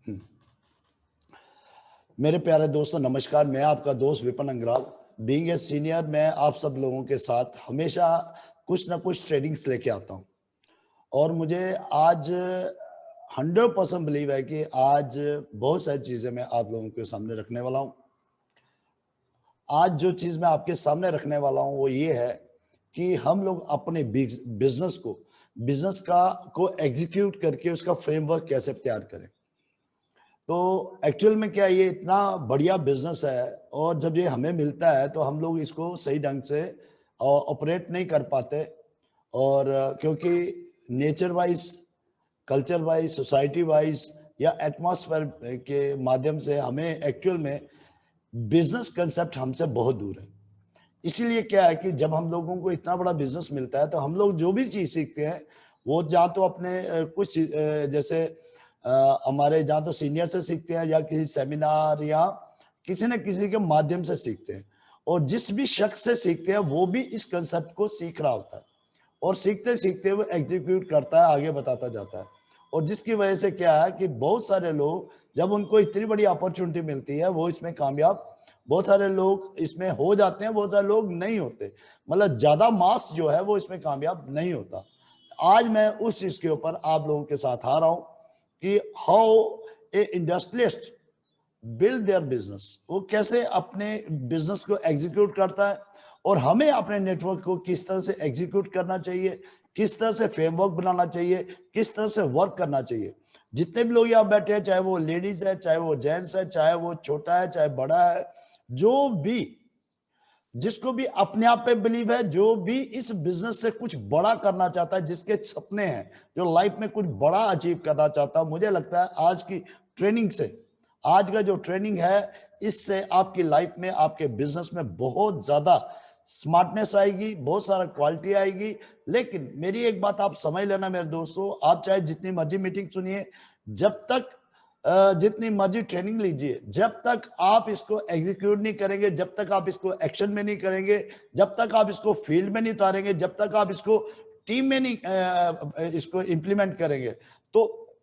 हम्म। मेरे प्यारे दोस्तों नमस्कार। मैं आपका दोस्त Vipin Angral. Being a senior, मैं आप सब लोगों के साथ हमेशा कुछ ना कुछ ट्रेनिंग्स लेके आता हूं और मुझे आज 100% बिलीव है कि आज बहुत सारी चीजें मैं आप लोगों के सामने रखने वाला हूं। आज जो चीज मैं आपके सामने रखने वाला हूं वो ये है कि हम लोग अपने बिजनेस का को एग्जीक्यूट करके उसका फ्रेमवर्क कैसे तैयार करें। तो एक्चुअल में क्या ये इतना बढ़िया बिजनेस है और जब ये हमें मिलता है तो हम लोग इसको सही ढंग से ऑपरेट नहीं कर पाते। और क्योंकि nature wise, culture wise, society wise या एटमॉस्फेयर के माध्यम से हमें एक्चुअल में बिजनेस कंसेप्ट हमसे बहुत दूर है। इसीलिए क्या है कि जब हम लोगों को इतना बड़ा बिजनेस मिलता है तो हम लोग जो भी चीज सीखते हैं वो या तो अपने कुछ जैसे हमारे जहाँ तो सीनियर से सीखते हैं या किसी सेमिनार या किसी न किसी के माध्यम से सीखते हैं। और जिस भी शख्स से सीखते हैं वो भी इस कंसेप्ट को सीख रहा होता है और सीखते सीखते वो एग्जीक्यूट करता है, आगे बताता जाता है। और जिसकी वजह से क्या है कि बहुत सारे लोग जब उनको इतनी बड़ी अपॉर्चुनिटी मिलती है वो इसमें कामयाब, बहुत सारे लोग इसमें हो जाते हैं, बहुत सारे लोग नहीं होते। मतलब ज्यादा मास जो है वो इसमें कामयाब नहीं होता। आज मैं उस चीज के ऊपर आप लोगों के साथ आ रहा हूं कि how a industrialist build their business, वो कैसे अपने बिजनेस को एग्जीक्यूट करता है और हमें अपने नेटवर्क को किस तरह से एग्जीक्यूट करना चाहिए, किस तरह से फ्रेमवर्क बनाना चाहिए, किस तरह से वर्क करना चाहिए। जितने भी लोग यहाँ बैठे हैं, चाहे वो लेडीज है, चाहे वो जेंट्स है, चाहे वो छोटा है, चाहे बड़ा है, जो भी जिसको भी अपने आप पे बिलीव है, जो भी इस बिजनेस से कुछ बड़ा करना चाहता है, जिसके सपने हैं, जो लाइफ में कुछ बड़ा अचीव करना चाहता है, मुझे लगता है आज की ट्रेनिंग से, आज का जो ट्रेनिंग है, इससे आपकी लाइफ में, आपके बिजनेस में बहुत ज्यादा स्मार्टनेस आएगी, बहुत सारा क्वालिटी आएगी। लेकिन मेरी एक बात आप समझ लेना मेरे दोस्तों, आप चाहे जितनी मर्जी मीटिंग सुनिए, जब तक जितनी मर्जी ट्रेनिंग लीजिए, जब तक आप इसको एग्जीक्यूट नहीं करेंगे, जब तक आप इसको एक्शन में नहीं करेंगे, जब तक आप इसको फील्ड में नहीं उतारेंगे, जब तक आप इसको टीम में नहीं इसको इंप्लीमेंट करेंगे, तो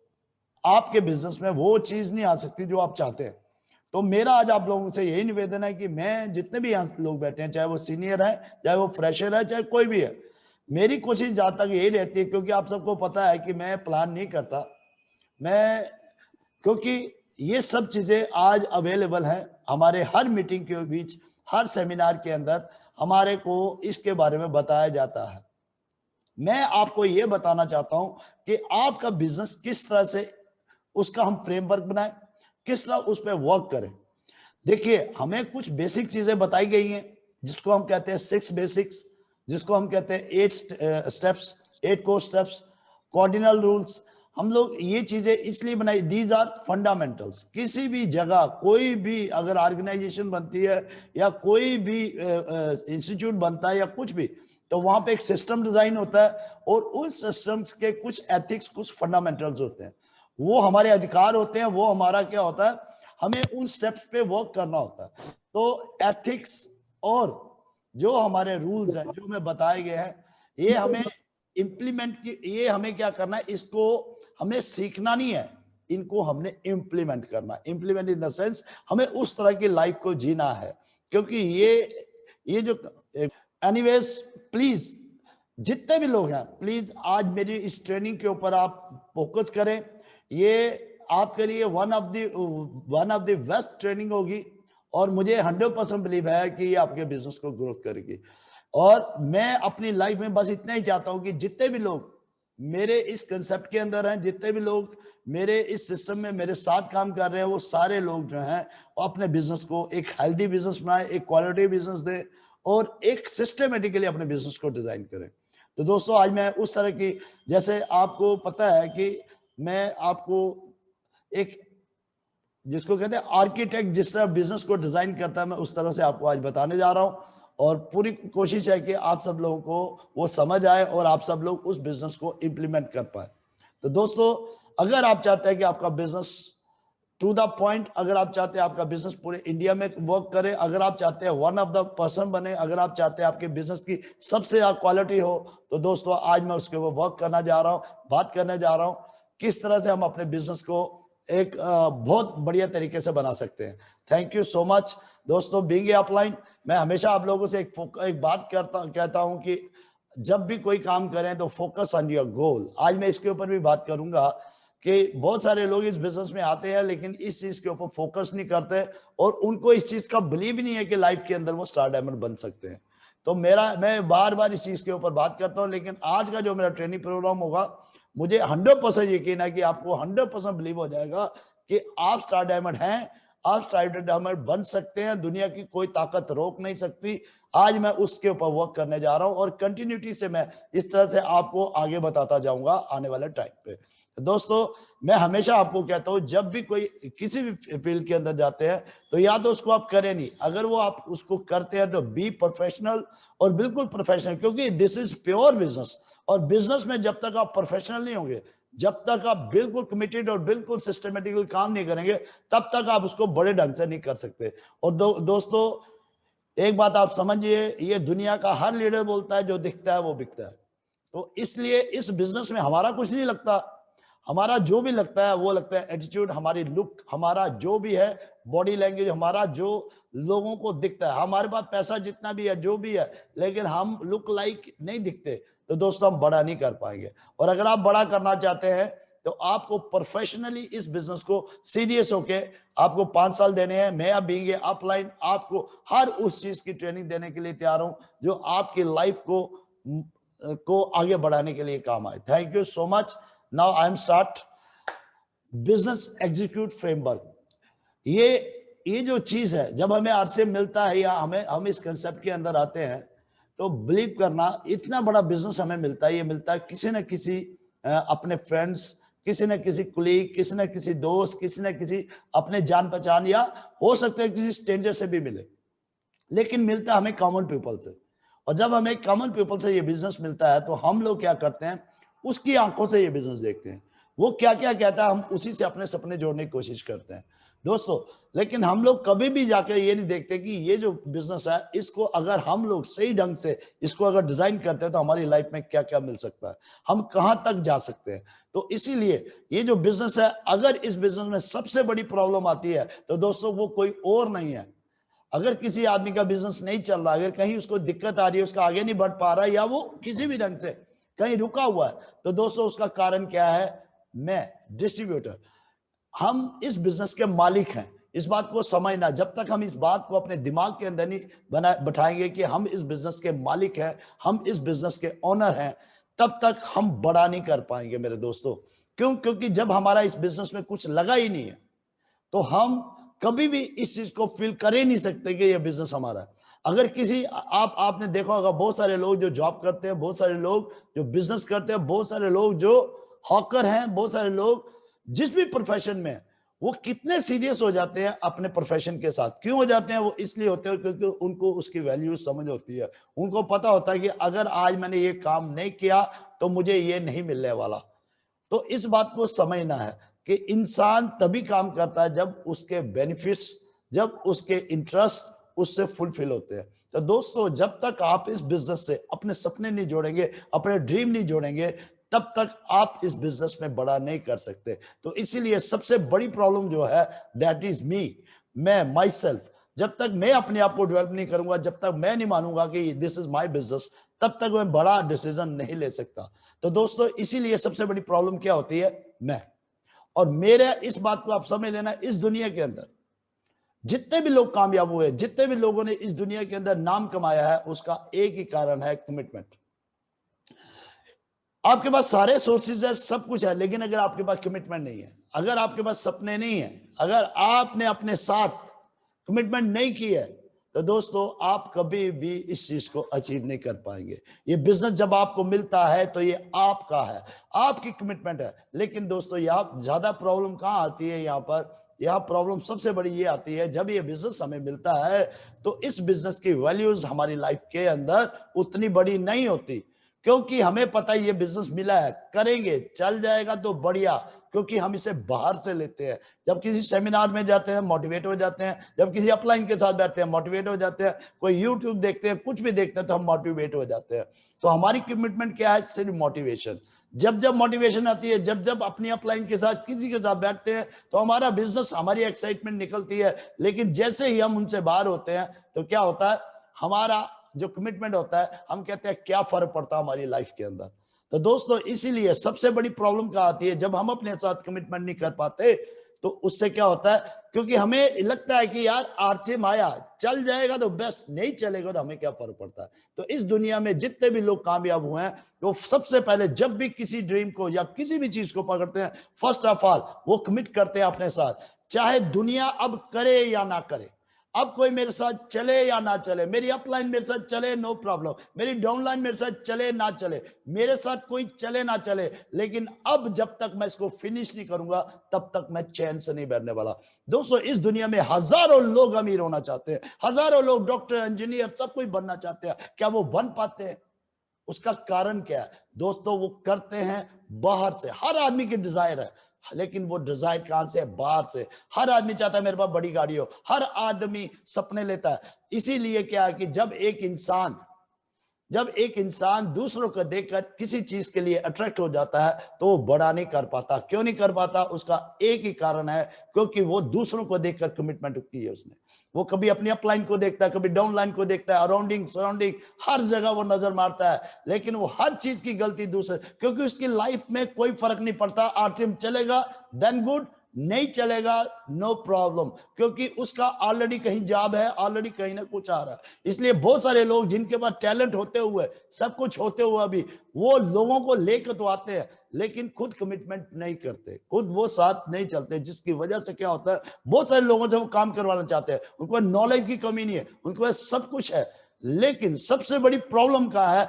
आपके बिजनेस में वो चीज नहीं आ सकती जो आप चाहते हैं। तो मेरा आज आप लोगों से यही निवेदन है कि मैं जितने भी यहाँ लोग बैठे हैं, चाहे वो सीनियर है, चाहे वो फ्रेशर है, चाहे कोई भी है, मेरी कोशिश जहां तक यही रहती है, क्योंकि आप सबको पता है कि मैं प्लान नहीं करता, मैं क्योंकि ये सब चीजें आज अवेलेबल हैं हमारे हर मीटिंग के बीच, हर सेमिनार के अंदर हमारे को इसके बारे में बताया जाता है। मैं आपको ये बताना चाहता हूं कि आपका बिजनेस किस तरह से, उसका हम फ्रेमवर्क बनाएं, किस तरह उस पर वर्क करें। देखिए, हमें कुछ बेसिक चीजें बताई गई हैं जिसको हम कहते हैं 6 बेसिक्स, जिसको हम कहते हैं 8 steps, 8 core steps, cardinal rules. हम लोग ये चीजें इसलिए बनाई, दीज आर फंडामेंटल्स। किसी भी जगह कोई भी अगर ऑर्गेनाइजेशन बनती है या कोई भी इंस्टीट्यूट बनता है या कुछ भी, तो वहां पे एक सिस्टम डिजाइन होता है और उन सिस्टम्स के कुछ एथिक्स, कुछ फंडामेंटल्स होते हैं, वो हमारे अधिकार होते हैं, वो हमारा क्या होता है, हमें उन स्टेप्स पे वर्क करना होता है। तो एथिक्स और जो हमारे रूल्स हैं, जो हमें बताए गए हैं, ये हमें इंप्लीमेंट की, ये हमें क्या करना है, इसको हमें सीखना नहीं है, इनको हमने इंप्लीमेंट करना। इंप्लीमेंट इन द सेंस हमें उस तरह की लाइफ को जीना है, क्योंकि ये जो एनीवेज, प्लीज जितने भी लोग हैं, प्लीज आज मेरी इस ट्रेनिंग के ऊपर आप फोकस करें। ये आपके लिए one of the best training होगी और मुझे 100% बिलीव है कि ये आपके बिजनेस को ग्रोथ करेगी। और मैं अपनी लाइफ में बस इतना ही चाहता हूं कि जितने भी लोग मेरे इस कंसेप्ट के अंदर हैं, जितने भी लोग मेरे इस सिस्टम में मेरे साथ काम कर रहे हैं, वो सारे लोग जो हैं अपने बिजनेस को एक हेल्दी बिजनेस बनाए, एक क्वालिटी बिजनेस दे और एक सिस्टमेटिकली अपने बिजनेस को डिजाइन करें। तो दोस्तों, आज मैं उस तरह की, जैसे आपको पता है कि मैं आपको एक, जिसको कहते हैं आर्किटेक्ट, जिस तरह बिजनेस को डिजाइन करता है, मैं उस तरह से आपको आज बताने जा रहा हूं और पूरी कोशिश है कि आप सब लोगों को वो समझ आए और आप सब लोग उस बिजनेस को इंप्लीमेंट कर पाए। तो दोस्तों, अगर आप चाहते हैं कि आपका बिजनेस टू द पॉइंट, अगर आप चाहते हैं आपका बिजनेस पूरे इंडिया में वर्क करे, अगर आप चाहते हैं वन ऑफ द पर्सन बने, अगर आप चाहते हैं आपके बिजनेस की सबसे ज्यादा क्वालिटी हो, तो दोस्तों आज मैं उसके वो वर्क करना जा रहा हूं, बात करने जा रहा हूं किस तरह से हम अपने बिजनेस को एक बहुत बढ़िया तरीके से बना सकते हैं। थैंक यू सो मच दोस्तों। बीइंग अपलाइन, मैं हमेशा आप लोगों से एक बात कहता हूं कि जब भी कोई काम करें तो फोकस ऑन योर गोल। आज मैं इसके ऊपर भी बात करूंगा कि बहुत सारे लोग इस बिजनेस में आते हैं लेकिन इस चीज के ऊपर फोकस नहीं करते और उनको इस चीज का बिलीव ही नहीं है कि लाइफ के अंदर वो स्टार डायमंड बन सकते हैं। तो मैं बार बार इस चीज के ऊपर बात करता हूं, लेकिन आज का जो मेरा ट्रेनिंग प्रोग्राम होगा, मुझे 100% यकीन है कि आपको 100% बिलीव हो जाएगा कि आप स्टार डायमंड हैं, आप स्टार डायमंड बन सकते हैं, दुनिया की कोई ताकत रोक नहीं सकती। आज मैं उसके ऊपर वर्क करने जा रहा हूं और कंटिन्यूटी से मैं इस तरह से आपको आगे बताता जाऊंगा आने वाले टाइम पे। दोस्तों, मैं हमेशा आपको कहता हूं, जब भी कोई किसी भी फील्ड के अंदर जाते हैं तो या तो उसको आप करें नहीं, अगर वो आप उसको करते हैं तो बी प्रोफेशनल और बिल्कुल प्रोफेशनल, क्योंकि दिस इज प्योर बिजनेस। और बिजनेस में जब तक आप प्रोफेशनल नहीं होंगे, जब तक आप बिल्कुल कमिटेड और बिल्कुल सिस्टमेटिकल काम नहीं करेंगे, तब तक आप उसको बड़े ढंग से नहीं कर सकते। और दोस्तों, एक बात आप समझिए, ये दुनिया का हर लीडर बोलता है जो दिखता है वो बिकता है। तो इसलिए इस बिजनेस में हमारा कुछ नहीं लगता, हमारा जो भी लगता है वो लगता है एटीट्यूड, हमारी लुक, हमारा जो भी है बॉडी लैंग्वेज, हमारा जो लोगों को दिखता है। हमारे पास पैसा जितना भी है, जो भी है, लेकिन हम लुक लाइक नहीं दिखते, तो दोस्तों हम बड़ा नहीं कर पाएंगे। और अगर आप बड़ा करना चाहते हैं तो आपको प्रोफेशनली इस बिजनेस को सीरियस होके आपको 5 साल देने हैं। मैं अब बीइंग अपलाइन आपको हर उस चीज की ट्रेनिंग देने के लिए तैयार हूं जो आपकी लाइफ को आगे बढ़ाने के लिए काम आए। Thank you so much. Now I am start business execute framework. ये जो चीज है, जब हमें आरसे मिलता है या हम इस कंसेप्ट के अंदर आते हैं, तो बिलीव करना, इतना बड़ा बिजनेस हमें मिलता है। ये मिलता है किसी न किसी अपने फ्रेंड्स, किसी न किसी कुलीग, किसी न किसी दोस्त, किसी न किसी अपने जान पहचान, या हो सकता है किसी स्ट्रेंजर से भी मिले, लेकिन मिलता हमें कॉमन पीपल से। और जब हमें कॉमन पीपल से ये बिजनेस मिलता है तो हम लोग क्या करते हैं, उसकी आंखों से ये बिजनेस देखते हैं, वो क्या क्या कहता है, हम उसी से अपने सपने जोड़ने की कोशिश करते हैं दोस्तों। लेकिन हम लोग कभी भी जाकर ये नहीं देखते कि ये जो बिजनेस है, इसको अगर हम लोग सही ढंग से इसको अगर डिजाइन करते हैं तो हमारी लाइफ में क्या क्या मिल सकता है, हम कहां तक जा सकते हैं। तो इसीलिए ये जो बिजनेस है, अगर इस बिजनेस में सबसे बड़ी प्रॉब्लम आती है तो दोस्तों वो कोई और नहीं है। अगर किसी आदमी का बिजनेस नहीं चल रहा, अगर कहीं उसको दिक्कत आ रही है, उसका आगे नहीं बढ़ पा रहा है, या वो किसी भी ढंग से कहीं रुका हुआ है, तो दोस्तों उसका कारण क्या है? मैं डिस्ट्रीब्यूटर, हम इस बिजनेस के मालिक हैं। इस बात को समझना, जब तक हम इस बात को अपने दिमाग के अंदर नहीं बैठाएंगे कि हम इस बिजनेस के मालिक हैं, हम इस बिजनेस के ओनर हैं, तब तक हम बड़ा नहीं कर पाएंगे मेरे दोस्तों। क्यों? क्योंकि जब हमारा इस बिजनेस में कुछ लगा ही नहीं है तो हम कभी भी इस चीज को फील कर ही नहीं सकते कि ये बिजनेस हमारा है। अगर किसी आपने देखा होगा, बहुत सारे लोग जो जॉब करते हैं, बहुत सारे लोग जो बिजनेस करते हैं, बहुत सारे लोग जो हॉकर हैं, बहुत सारे लोग जिस भी प्रोफेशन में है, वो कितने सीरियस हो जाते हैं अपने प्रोफेशन के साथ। क्यों हो जाते हैं? वो इसलिए होते हैं क्योंकि उनको उसकी वैल्यू समझ होती है। उनको पता होता है कि अगर आज मैंने ये काम नहीं किया तो मुझे ये नहीं मिलने वाला। तो इस बात को समझना है कि इंसान तभी काम करता है जब उसके बेनिफिट्स, जब उसके इंटरेस्ट उससे फुलफिल होते हैं। तो दोस्तों, जब तक आप इस बिजनेस से अपने सपने नहीं जोड़ेंगे, अपने ड्रीम नहीं जोड़ेंगे, तब तक आप इस बिजनेस में बड़ा नहीं कर सकते। तो इसीलिए सबसे बड़ी प्रॉब्लम जो है, दैट इज मी, मैं, माई सेल्फ। जब तक मैं अपने आप को डेवलप नहीं करूंगा, जब तक मैं नहीं मानूंगा कि दिस इज माई बिजनेस, तब तक मैं बड़ा डिसीजन नहीं ले सकता। तो दोस्तों, इसीलिए सबसे बड़ी प्रॉब्लम क्या होती है? मैं। और मेरे इस बात को आप समझ लेना, इस दुनिया के अंदर जितने भी लोग कामयाब हुए, जितने भी लोगों ने इस दुनिया के अंदर नाम कमाया है, उसका एक ही कारण है, कमिटमेंट। आपके पास सारे सोर्सेज है, सब कुछ है, लेकिन अगर आपके पास कमिटमेंट नहीं है, अगर आपके पास सपने नहीं है, अगर आपने अपने साथ कमिटमेंट नहीं की है, तो दोस्तों आप कभी भी इस चीज को अचीव नहीं कर पाएंगे। ये बिजनेस जब आपको मिलता है तो ये आपका है, आपकी कमिटमेंट है। लेकिन दोस्तों, यहाँ ज्यादा प्रॉब्लम कहाँ आती है? यहाँ प्रॉब्लम सबसे बड़ी ये आती है, जब ये बिजनेस हमें मिलता है तो इस बिजनेस की वैल्यूज हमारी लाइफ के अंदर उतनी बड़ी नहीं होती, क्योंकि हमें पता है ये बिजनेस मिला है, करेंगे, चल जाएगा तो बढ़िया, क्योंकि हम इसे बाहर से लेते हैं। जब किसी सेमिनार में जाते हैं मोटिवेट हो जाते हैं, जब किसी अपलाइन के साथ बैठते हैं मोटिवेट हो जाते हैं, कोई यूट्यूब देखते हैं, कुछ भी देखते हैं तो हम मोटिवेट हो जाते हैं। तो हमारी कमिटमेंट क्या है? सिर्फ मोटिवेशन। जब जब मोटिवेशन आती है, जब जब अपनी अपलाइन के साथ किसी के साथ बैठते हैं तो हमारा बिजनेस, हमारी एक्साइटमेंट निकलती है। लेकिन जैसे ही हम उनसे बाहर होते हैं तो क्या होता है, हमारा जो कमिटमेंट होता है, हम कहते हैं क्या फर्क पड़ता है हमारी लाइफ के अंदर। तो दोस्तों इसीलिए सबसे बड़ी प्रॉब्लम क्या आती है, जब हम अपने साथ कमिटमेंट नहीं कर पाते तो उससे क्या होता है, क्योंकि हमें लगता है कि यार आरसीएम आया, चल जाएगा तो बेस्ट, नहीं चलेगा तो हमें क्या फर्क पड़ता है। तो इस दुनिया में जितने भी लोग कामयाब हुए हैं, वो सबसे पहले जब भी किसी ड्रीम को या किसी भी चीज को पकड़ते हैं, फर्स्ट ऑफ ऑल वो कमिट करते हैं अपने साथ, चाहे दुनिया अब करे या ना करे। अब कोई मेरे साथ चले या ना चले, मेरी अपलाइन मेरे साथ चले नो प्रॉब्लम, मेरी डाउनलाइन मेरे साथ चले ना चले, मेरे साथ कोई चले ना चले, लेकिन अब जब तक मैं इसको फिनिश नहीं करूंगा तब तक मैं चैन से नहीं बैठने वाला। दोस्तों इस दुनिया में हजारों लोग अमीर होना चाहते हैं, हजारों लोग डॉक्टर, इंजीनियर, सब कुछ बनना चाहते हैं। क्या वो बन पाते हैं? उसका कारण क्या है दोस्तों? वो करते हैं बाहर से। हर आदमी की डिजायर है, लेकिन वो डिजायर कहां से है? बाहर से। हर आदमी चाहता है मेरे पास बड़ी गाड़ी हो, हर आदमी सपने लेता है। इसीलिए क्या है कि जब एक इंसान दूसरों को देखकर किसी चीज के लिए अट्रैक्ट हो जाता है तो वो बड़ा नहीं कर पाता। क्यों नहीं कर पाता? उसका एक ही कारण है, क्योंकि वो दूसरों को देखकर कमिटमेंट की है उसने। वो कभी अपनी अपलाइन को देखता है, कभी डाउनलाइन को देखता है, अराउंडिंग सराउंडिंग हर जगह वो नजर मारता है, लेकिन वो हर चीज की गलती दूसरे, क्योंकि उसकी लाइफ में कोई फर्क नहीं पड़ता। आरसीएम चलेगा देन गुड, नहीं चलेगा नो प्रॉब्लम, क्योंकि उसका ऑलरेडी कहीं जॉब है, ऑलरेडी कहीं ना कुछ आ रहा है। इसलिए बहुत सारे लोग जिनके पास टैलेंट होते हुए, सब कुछ होते हुए भी, वो लोगों को लेकर तो आते हैं लेकिन खुद कमिटमेंट नहीं करते, खुद वो साथ नहीं चलते, जिसकी वजह से क्या होता है, बहुत सारे लोगों से वो काम करवाना चाहते हैं, उनको नॉलेज की कमी नहीं है, उनको पास सब कुछ है, लेकिन सबसे बड़ी प्रॉब्लम क्या है,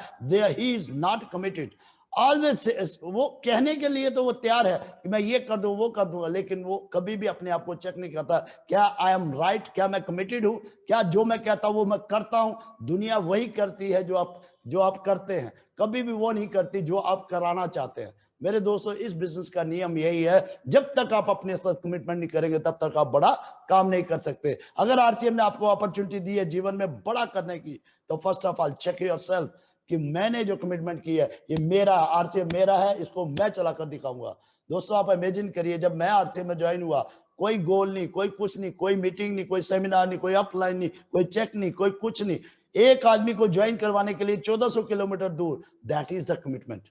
he is not committed. Always वो कहने के लिए तो वो तैयार है कि मैं ये कर दूं वो कर दूंगा, लेकिन वो कभी भी अपने आप को चेक नहीं करता, क्या आई एम राइट, क्या मैं कमिटेड हूं, क्या जो मैं कहता हूं वो मैं करता हूं। दुनिया वही करती है जो आप करते हैं, कभी भी वो नहीं करती जो आप कराना चाहते हैं। मेरे दोस्तों इस बिजनेस का नियम यही है, जब तक आप अपने साथ कमिटमेंट नहीं करेंगे तब तक आप बड़ा काम नहीं कर सकते। अगर आरसीएम ने आपको अपॉर्चुनिटी दी है जीवन में बड़ा करने की, तो first of all check yourself कि मैंने जो कमिटमेंट की है, ये मेरा आरसीएम मेरा है, इसको मैं चला कर दिखाऊंगा। दोस्तों आप इमेजिन करिए, जब मैं आरसीएम में ज्वाइन हुआ, कोई गोल नहीं, कोई कुछ नहीं, कोई मीटिंग नहीं, कोई सेमिनार नहीं, कोई अपलाइन नहीं, कोई चेक नहीं, कोई कुछ नहीं, एक आदमी को ज्वाइन करवाने के लिए 1400 किलोमीटर दूर, दैट इज द कमिटमेंट।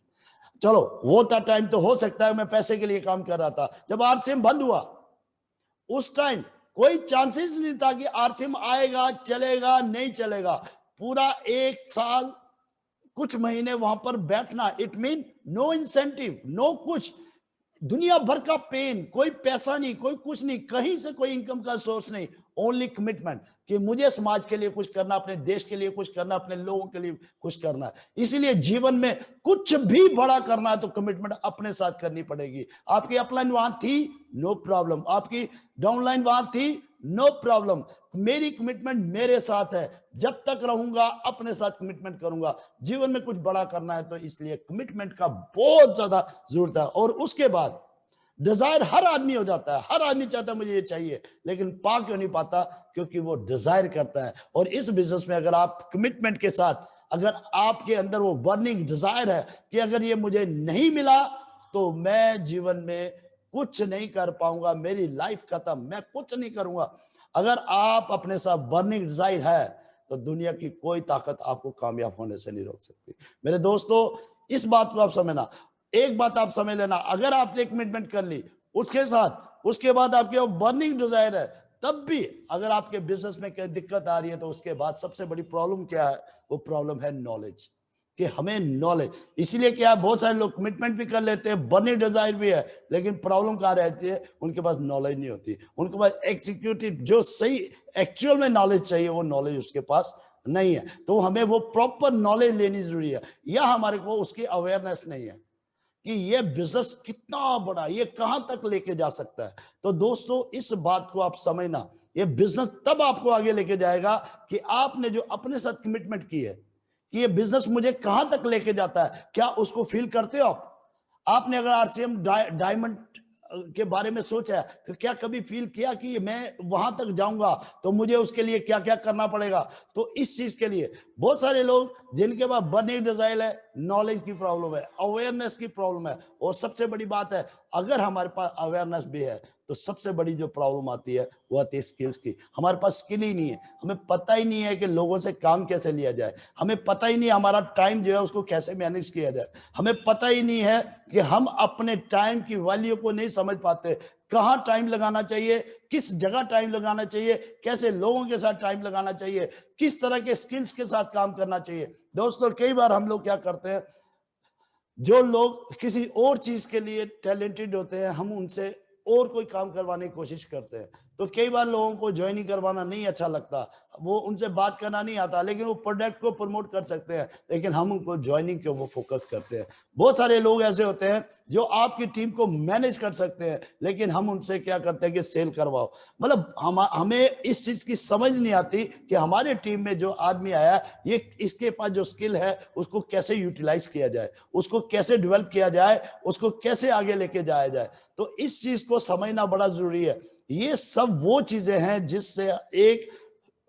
चलो वो था टाइम, तो हो सकता है मैं पैसे के लिए काम कर रहा था। जब आरसीएम बंद हुआ उस टाइम कोई चांसेस नहीं था कि आरसीएम आएगा, चलेगा, नहीं चलेगा। पूरा एक साल कुछ महीने वहां पर बैठना, it mean no incentive, no कुछ, दुनिया भर का पेन, कोई पैसा नहीं, कोई कुछ नहीं, कहीं से कोई इनकम का सोर्स नहीं, ओनली कमिटमेंट कि मुझे समाज के लिए कुछ करना, अपने देश के लिए कुछ करना, अपने लोगों के लिए कुछ करना है। इसीलिए जीवन में कुछ भी बड़ा करना है तो कमिटमेंट अपने साथ करनी पड़ेगी। आपकी अपलाइन वहां थी, नो प्रॉब्लम, आपकी डाउनलाइन वहां थी, नो प्रॉब्लम, मेरी कमिटमेंट मेरे साथ है, जब तक रहूंगा अपने साथ कमिटमेंट करूंगा। जीवन में कुछ बड़ा करना है तो इसलिए कमिटमेंट का बहुत ज्यादा जरूरत है। और उसके बाद डिजायर हर आदमी हो जाता है, हर आदमी चाहता है मुझे ये चाहिए, लेकिन पा क्यों नहीं पाता? क्योंकि वो डिजायर करता है। और इस बिजनेस में अगर आप कमिटमेंट के साथ, अगर आपके अंदर वो बर्निंग डिजायर है कि अगर ये मुझे नहीं मिला तो मैं जीवन में कुछ नहीं कर पाऊंगा, मेरी लाइफ खत्म, मैं कुछ नहीं करूंगा, अगर आप अपने साथ बर्निंग डिजायर है तो दुनिया की कोई ताकत आपको कामयाब होने से नहीं रोक सकती। मेरे दोस्तों इस बात को आप समझना, एक बात आप समझ लेना, अगर आपने कमिटमेंट कर ली उसके साथ, उसके बाद आपके बर्निंग डिजायर है, तब भी अगर आपके बिजनेस में कोई दिक्कत आ रही है तो उसके बाद सबसे बड़ी प्रॉब्लम क्या है? वो प्रॉब्लम है नॉलेज, कि हमें नॉलेज, इसीलिए क्या बहुत सारे लोग कमिटमेंट भी कर लेते हैं, बर्निंग डिजायर भी है, लेकिन प्रॉब्लम कहां रहती है? उनके पास नॉलेज नहीं होती, उनके पास एग्जीक्यूटिव जो सही एक्चुअल में नॉलेज चाहिए वो नॉलेज उसके पास नहीं है। तो हमें वो प्रॉपर नॉलेज लेनी जरूरी है, या हमारे को उसकी अवेयरनेस नहीं है कि ये बिजनेस कितना बड़ा, ये कहां तक लेके जा सकता है। तो दोस्तों इस बात को आप समझना, ये बिजनेस तब आपको आगे लेके जाएगा कि आपने जो अपने साथ कमिटमेंट की है कि ये बिजनेस मुझे कहां तक लेके जाता है, क्या उसको फील करते हो आप? आपने अगर आरसीएम डायमंड के बारे में सोचा है, तो क्या कभी फील किया कि मैं वहां तक जाऊंगा तो मुझे उसके लिए क्या क्या करना पड़ेगा? तो इस चीज के लिए बहुत सारे लोग जिनके पास बर्निंग डिजायर है, नॉलेज की प्रॉब्लम है, अवेयरनेस की प्रॉब्लम है, और सबसे बड़ी बात है, अगर हमारे पास अवेयरनेस भी है तो सबसे बड़ी जो प्रॉब्लम आती है वो आती है स्किल्स की। हमारे पास स्किल ही नहीं है, हमें पता ही नहीं है कि लोगों से काम कैसे लिया जाए, हमें पता ही नहीं हमारा टाइम जो है उसको कैसे मैनेज किया जाए, हमें पता ही नहीं है कि हम अपने टाइम की वैल्यू को नहीं समझ पाते, कहाँ टाइम लगाना चाहिए, किस जगह टाइम लगाना चाहिए, कैसे लोगों के साथ टाइम लगाना चाहिए, किस तरह के स्किल्स के साथ काम करना चाहिए। दोस्तों कई बार हम लोग क्या करते हैं, जो लोग किसी और चीज के लिए टैलेंटेड होते हैं, हम उनसे और कोई काम करवाने की कोशिश करते हैं, तो कई बार लोगों को ज्वाइनिंग करवाना नहीं अच्छा लगता, वो उनसे बात करना नहीं आता, लेकिन वो प्रोडक्ट को प्रमोट कर सकते हैं, लेकिन हम उनको ज्वाइनिंग के वो फोकस करते हैं। बहुत सारे लोग ऐसे होते हैं जो आपकी टीम को मैनेज कर सकते हैं, लेकिन हम उनसे क्या करते हैं कि सेल करवाओ। मतलब हमें इस चीज की समझ नहीं आती कि हमारे टीम में जो आदमी आया ये इसके पास जो स्किल है उसको कैसे यूटिलाइज किया जाए, उसको कैसे डेवलप किया जाए, उसको कैसे आगे लेके जाया जाए। तो इस चीज को समझना बड़ा जरूरी है। ये सब वो चीजें हैं जिससे एक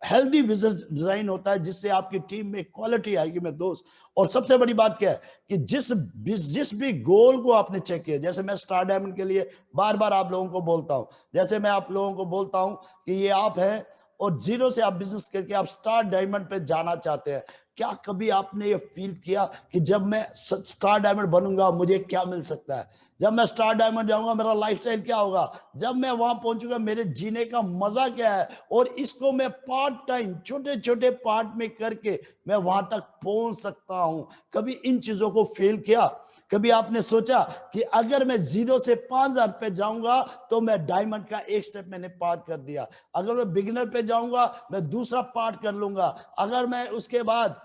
हेल्दी बिजनेस डिजाइन होता है, जिससे आपकी टीम में क्वालिटी आएगी मेरे दोस्त। और सबसे बड़ी बात क्या है कि जिस भी गोल को आपने चेक किया, जैसे मैं स्टार डायमंड के लिए बार बार आप लोगों को बोलता हूं, जैसे मैं आप लोगों को बोलता हूं कि ये आप है और जीरो से आप बिजनेस करके आप स्टार डायमंड पे जाना चाहते हैं, क्या कभी आपने ये फील किया कि जब मैं स्टार डायमंड बनूंगा मुझे क्या मिल सकता है, जब मैं स्टार डायमंड जाऊंगा मेरा लाइफस्टाइल क्या होगा, जब मैं वहां पहुंचूंगा मेरे जीने का मजा क्या है, और इसको मैं पार्ट टाइम छोटे छोटे पार्ट में करके मैं वहां तक पहुंच सकता हूं। कभी इन चीजों को फील किया? कभी आपने सोचा कि अगर मैं 0 से 5,000 पे जाऊंगा तो मैं डायमंड का एक स्टेप मैंने पार कर दिया, अगर मैं बिगिनर पे जाऊंगा मैं दूसरा पार्ट कर लूंगा, अगर मैं उसके बाद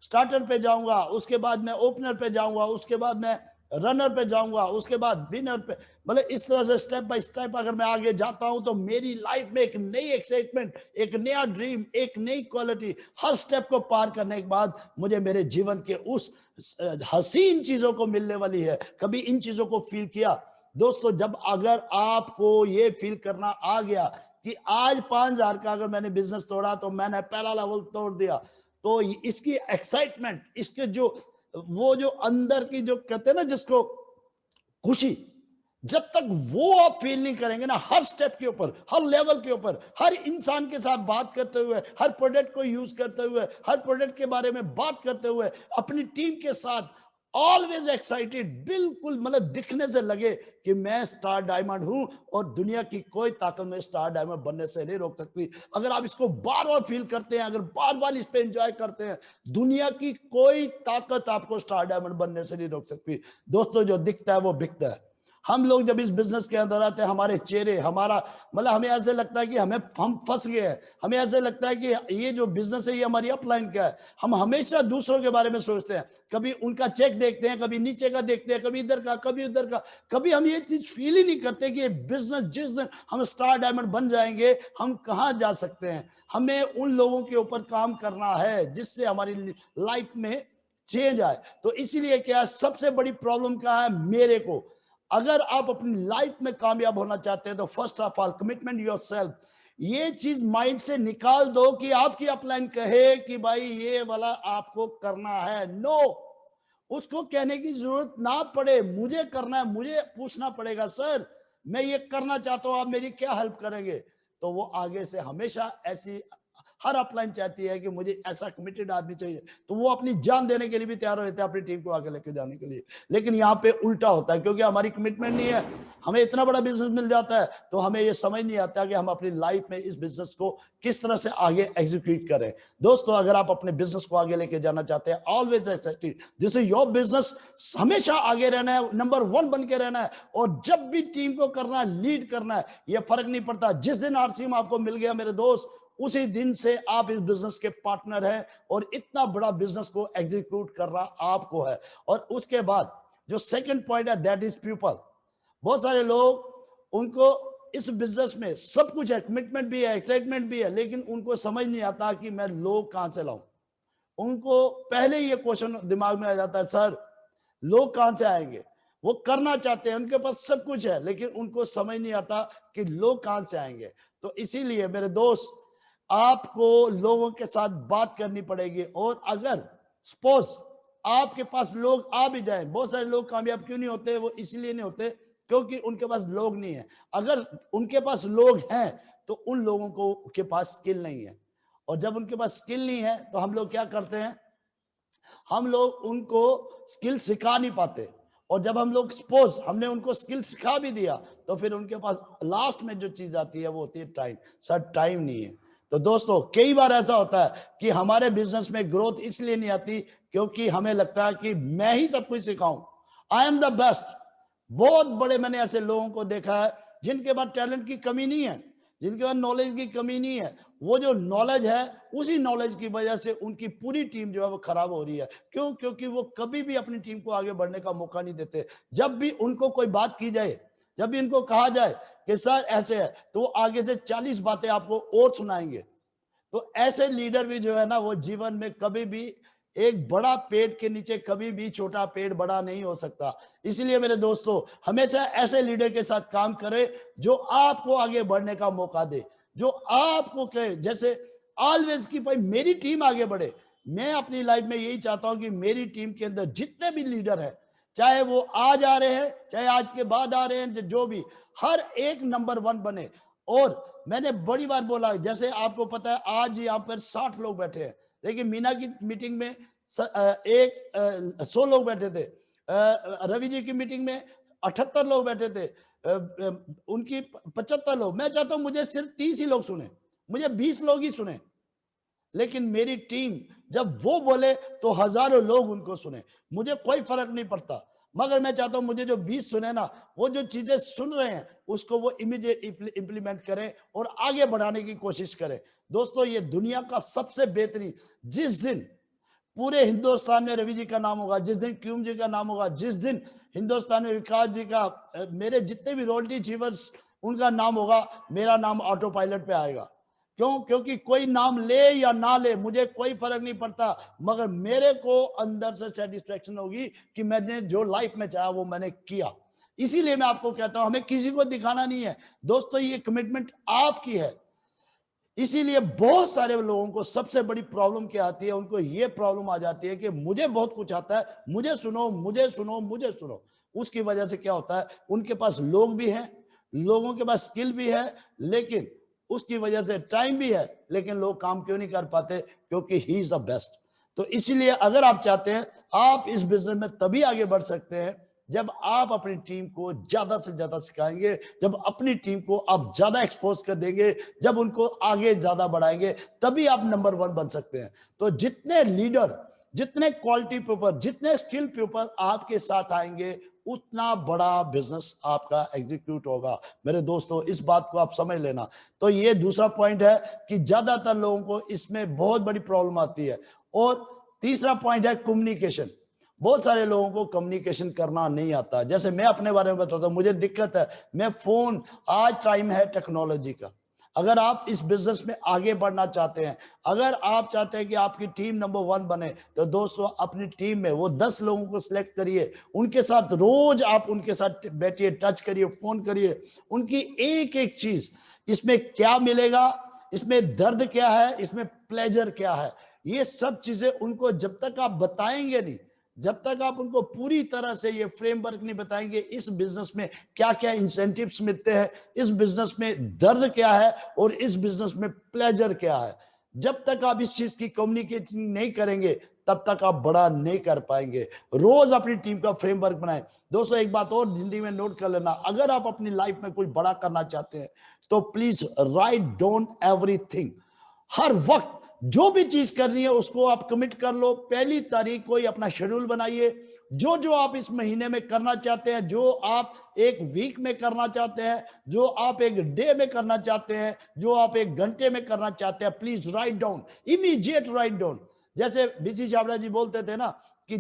स्टार्टर पे जाऊंगा, उसके बाद मैं ओपनर पे जाऊंगा, उसके बाद मैं रनर पे जाऊंगा, उसके बाद विनर पे, मतलब इस तरह से स्टेप बाय स्टेप अगर मैं आगे जाता हूं तो मेरी लाइफ में एक नई एक्साइटमेंट, एक नया ड्रीम, एक नई क्वालिटी, हर स्टेप को पार करने के बाद मुझे मेरे जीवन के उस हसीन चीजों को मिलने वाली है। कभी इन चीजों को फील किया? दोस्तों जब अगर आपको ये फील करना आ गया कि आज 5,000 का अगर मैंने बिजनेस तोड़ा तो मैंने पहला लेवल तोड़ दिया, तो इसकी एक्साइटमेंट, इसके जो वो जो अंदर की जो कहते हैं ना जिसको खुशी, जब तक वो आप फील नहीं करेंगे ना, हर स्टेप के ऊपर, हर लेवल के ऊपर, हर इंसान के साथ बात करते हुए, हर प्रोडक्ट को यूज करते हुए, हर प्रोडक्ट के बारे में बात करते हुए, अपनी टीम के साथ ऑलवेज एक्साइटेड, बिल्कुल मतलब दिखने से लगे कि मैं स्टार डायमंड हूं और दुनिया की कोई ताकत में स्टार डायमंड बनने से नहीं रोक सकती। अगर आप इसको बार बार फील करते हैं, अगर बार बार इस पे एंजॉय करते हैं, दुनिया की कोई ताकत आपको स्टार डायमंड बनने से नहीं रोक सकती। दोस्तों जो दिखता है वो बिकता है। हम लोग जब इस बिजनेस के अंदर आते हैं, हमारे चेहरे, हमारा मतलब हमें ऐसे लगता है कि हम फंस गए हैं, हमें ऐसे लगता है कि ये जो बिजनेस है ये हमारी अपलाइन क्या है। हम हमेशा दूसरों के बारे में सोचते हैं, कभी उनका चेक देखते हैं, कभी नीचे का देखते हैं, कभी इधर का, कभी उधर का, कभी हम ये चीज फील ही नहीं करते कि बिजनेस जिस दिन हम स्टार डायमंड बन जाएंगे हम कहाँ जा सकते हैं। हमें उन लोगों के ऊपर काम करना है जिससे हमारी लाइफ में चेंज आए। तो इसीलिए क्या सबसे बड़ी प्रॉब्लम क्या है मेरे को, अगर आप अपनी लाइफ में कामयाब होना चाहते हैं तो first of all commitment yourself. ये चीज माइंड से निकाल दो कि आपकी अपलाइन कहे कि भाई ये वाला आपको करना है, नो, उसको कहने की जरूरत ना पड़े, मुझे करना है, मुझे पूछना पड़ेगा सर मैं ये करना चाहता हूं, आप मेरी क्या हेल्प करेंगे। तो वो आगे से हमेशा ऐसी, हर अपलाइन चाहती है कि मुझे ऐसा कमिटेड आदमी चाहिए, तो वो अपनी जान देने के लिए भी तैयार रहते हैं अपनी टीम को आगे लेके जाने के लिए। लेकिन यहाँ पे उल्टा होता है, क्योंकि हमारी कमिटमेंट नहीं है, हमें इतना बड़ा बिजनेस मिल जाता है तो हमें ये समझ नहीं आता कि हम अपनी लाइफ में इस बिजनेस को किस तरह से आगे एग्जीक्यूट करें। दोस्तों अगर आप अपने बिजनेस को आगे लेके जाना चाहते हैं, always excited, this is your business, हमेशा आगे रहना है, नंबर 1 बन के रहना है, और जब भी टीम को करना है, लीड करना है, ये फर्क नहीं पड़ता। जिस दिन आरसीएम आपको मिल गया मेरे दोस्त, उसी दिन से आप इस बिजनेस के पार्टनर हैं और इतना बड़ा बिजनेस को एग्जीक्यूट करना आपको है। और उसके बाद जो सेकंड पॉइंट है दैट इज पीपल। बहुत सारे लोग, उनको इस बिजनेस में सब कुछ है, कमिटमेंट भी है, एक्साइटमेंट भी है, लेकिन उनको समझ नहीं आता कि मैं लोग कहां से लाऊं। उनको पहले ये क्वेश्चन दिमाग में आ जाता है, सर लोग कहां से आएंगे, वो करना चाहते हैं, उनके पास सब कुछ है, लेकिन उनको समझ नहीं आता कि लोग कहां से आएंगे। तो इसीलिए मेरे दोस्त, आपको लोगों के साथ बात करनी पड़ेगी। और अगर सपोज आपके पास लोग आ भी जाए, बहुत सारे लोग कामयाब क्यों नहीं होते, वो इसलिए नहीं होते क्योंकि उनके पास लोग नहीं है। अगर उनके पास लोग हैं तो उन लोगों को के पास स्किल नहीं है, और जब उनके पास स्किल नहीं है तो हम लोग क्या करते हैं, हम लोग उनको स्किल सिखा नहीं पाते। और जब हम लोग सपोज हमने उनको स्किल सिखा भी दिया तो फिर उनके पास लास्ट में जो चीज आती है वो होती है टाइम। सर टाइम नहीं है। तो दोस्तों कई बार ऐसा होता है कि हमारे बिजनेस में ग्रोथ इसलिए नहीं आती क्योंकि हमें लगता है कि मैं ही सब कुछ सिखाऊं, आई एम द बेस्ट। बहुत बड़े मैंने ऐसे लोगों को देखा है जिनके पास टैलेंट की कमी नहीं है, जिनके पास नॉलेज की कमी नहीं है, वो जो नॉलेज है उसी नॉलेज की वजह से उनकी पूरी टीम जो है वो खराब हो रही है। क्यों? क्योंकि वो कभी भी अपनी टीम को आगे बढ़ने का मौका नहीं देते। जब भी उनको कोई बात की जाए, जब भी इनको कहा जाए कि सर ऐसे है, तो वो आगे से 40 बातें आपको और सुनाएंगे। तो ऐसे लीडर भी जो है ना, वो जीवन में कभी भी एक बड़ा पेड़ के नीचे कभी भी छोटा पेड़ बड़ा नहीं हो सकता। इसलिए मेरे दोस्तों, हमेशा ऐसे लीडर के साथ काम करें जो आपको आगे बढ़ने का मौका दे, जो आपको कहे जैसे ऑलवेज की भाई मेरी टीम आगे बढ़े। मैं अपनी लाइफ में यही चाहता हूं कि मेरी टीम के अंदर जितने भी लीडर हैं, चाहे वो आज आ रहे हैं चाहे आज के बाद आ रहे हैं, जो भी, हर एक नंबर 1 बने। और मैंने बड़ी बार बोला, जैसे आपको पता है आज यहाँ पर 60 लोग बैठे हैं, लेकिन मीना की मीटिंग में 100 लोग बैठे थे, रवि जी की मीटिंग में 78 लोग बैठे थे, उनकी 75 लोग। मैं चाहता हूं मुझे सिर्फ 30 ही लोग सुने, मुझे 20 लोग ही सुने, लेकिन मेरी टीम जब वो बोले तो हजारों लोग उनको सुने, मुझे कोई फर्क नहीं पड़ता। मगर मैं चाहता हूं मुझे जो 20 सुने ना, वो जो चीजें सुन रहे हैं उसको वो इमीडिएट इंप्लीमेंट करें और आगे बढ़ाने की कोशिश करें। दोस्तों ये दुनिया का सबसे बेहतरीन, जिस दिन पूरे हिंदुस्तान में रवि जी का नाम होगा, जिस दिन क्यूम जी का नाम होगा, जिस दिन हिंदुस्तान में विकास जी का, मेरे जितने भी रॉयल्टी अचीवर्स उनका नाम होगा, मेरा नाम ऑटो पायलट पे आएगा। क्यों? क्योंकि कोई नाम ले या ना ले मुझे कोई फर्क नहीं पड़ता, मगर मेरे को अंदर से सेटिस्फेक्शन होगी कि मैंने जो लाइफ में चाहा वो मैंने किया। इसीलिए मैं आपको कहता हूं हमें किसी को दिखाना नहीं है दोस्तों, ये कमिटमेंट आपकी है। इसीलिए बहुत सारे लोगों को सबसे बड़ी प्रॉब्लम क्या आती है, उनको ये प्रॉब्लम आ जाती है कि मुझे बहुत कुछ आता है, मुझे सुनो मुझे सुनो मुझे सुनो। उसकी वजह से क्या होता है, उनके पास लोग भी हैं, लोगों के पास स्किल भी है, लेकिन उसकी वजह से टाइम भी है, लेकिन लोग काम क्यों नहीं कर पाते? क्योंकि ही इज द बेस्ट। तो इसीलिए अगर आप चाहते हैं, आप इस बिजनेस में तभी आगे बढ़ सकते हैं जब आप अपनी टीम को ज्यादा से ज्यादा सिखाएंगे, जब अपनी टीम को आप ज्यादा एक्सपोज कर देंगे, जब उनको आगे ज्यादा बढ़ाएंगे, तभी आप नंबर 1 बन सकते हैं। तो जितने लीडर, जितने क्वालिटी पेपर, जितने स्किल पेपर आपके साथ आएंगे, उतना बड़ा बिजनेस आपका एग्जीक्यूट होगा। मेरे दोस्तों इस बात को आप समझ लेना। तो ये दूसरा पॉइंट है कि ज्यादातर लोगों को इसमें बहुत बड़ी प्रॉब्लम आती है। और तीसरा पॉइंट है कम्युनिकेशन। बहुत सारे लोगों को कम्युनिकेशन करना नहीं आता। जैसे मैं अपने बारे में बताता हूं, मुझे दिक्कत है, मैं फोन, आज टाइम है टेक्नोलॉजी का। अगर आप इस बिजनेस में आगे बढ़ना चाहते हैं, अगर आप चाहते हैं कि आपकी टीम नंबर 1 बने, तो दोस्तों अपनी टीम में वो 10 लोगों को सिलेक्ट करिए, उनके साथ रोज आप उनके साथ बैठिए, टच करिए, फोन करिए, उनकी एक एक चीज, इसमें क्या मिलेगा, इसमें दर्द क्या है, इसमें प्लेजर क्या है, ये सब चीजें उनको जब तक आप बताएंगे नहीं, जब तक आप उनको पूरी तरह से ये फ्रेमवर्क नहीं बताएंगे, इस बिजनेस में क्या क्या इंसेंटिव्स मिलते हैं, इस बिजनेस में दर्द क्या है और इस बिजनेस में प्लेजर क्या है, जब तक आप इस चीज की कम्युनिकेशन नहीं करेंगे तब तक आप बड़ा नहीं कर पाएंगे। रोज अपनी टीम का फ्रेमवर्क बनाएं। दोस्तों एक बात और जिंदगी में नोट कर लेना, अगर आप अपनी लाइफ में कुछ बड़ा करना चाहते हैं तो प्लीज राइट डाउन एवरीथिंग। हर वक्त जो भी चीज करनी है उसको आप कमिट कर लो। 1 तारीख को ही अपना शेड्यूल बनाइए, जो जो आप इस महीने में करना चाहते हैं, जो आप एक वीक में करना चाहते हैं, जो आप एक डे में करना चाहते हैं, जो आप एक घंटे में करना चाहते हैं, please write down, immediate write down. जैसे बीसी चावला जी बोलते थे ना कि